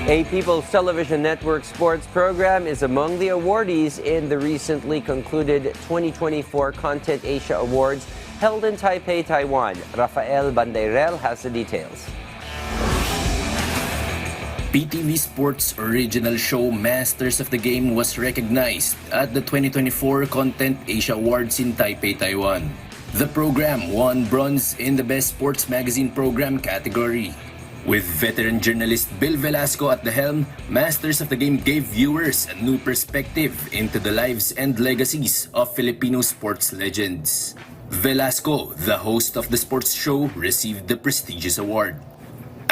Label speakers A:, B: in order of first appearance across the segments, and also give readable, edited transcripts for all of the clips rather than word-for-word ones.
A: A People's Television Network sports program is among the awardees in the recently concluded 2024 Content Asia Awards held in Taipei, Taiwan. Rafael Bandairel has the details.
B: PTV Sports' original show Masters of the Game was recognized at the 2024 Content Asia Awards in Taipei, Taiwan. The program won bronze in the Best Sports Magazine Program category. With veteran journalist Bill Velasco at the helm, Masters of the Game gave viewers a new perspective into the lives and legacies of Filipino sports legends. Velasco, the host of the sports show, received the prestigious award.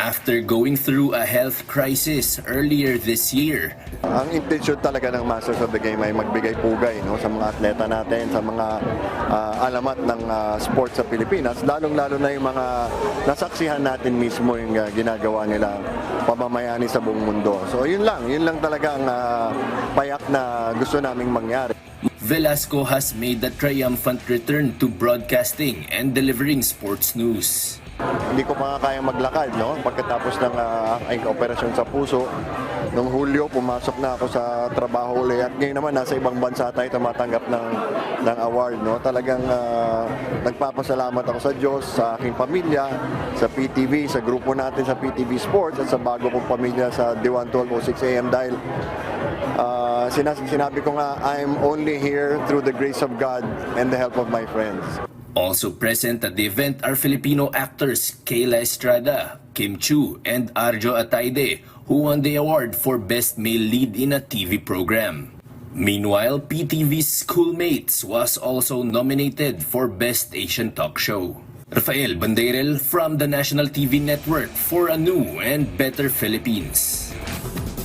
B: After going through a health crisis earlier this year,
C: ang intention talaga ng Masters of the Game ay magbigay pugay sa mga atleta natin, sa mga alamat ng sports sa Pilipinas, lalong-lalo na yung mga nasaksihan natin mismo yung ginagawa nila pamamayani sa buong mundo. So yun lang talaga ang payak na gusto naming mangyari.
B: Velasco has made a triumphant return to broadcasting and delivering sports news.
C: Hindi ko pa kayang maglakad, pagkatapos ng aking operasyon sa puso. Noong Hulyo, pumasok na ako sa trabaho ulit. At ngayon naman, nasa ibang bansa tayo tumatanggap ng award. Talagang nagpapasalamat ako sa Diyos, sa aking pamilya, sa PTV, sa grupo natin sa PTV Sports, at sa bago kong pamilya sa D1 1206 AM dahil sinabi ko nga, I'm only here through the grace of God and the help of my friends.
B: Also present at the event are Filipino actors Kayla Estrada, Kim Chu, and Arjo Ataide, who won the award for Best Male Lead in a TV Program. Meanwhile, PTV's Schoolmates was also nominated for Best Asian Talk Show. Rafael Bandairel from the National TV Network for a new and better Philippines.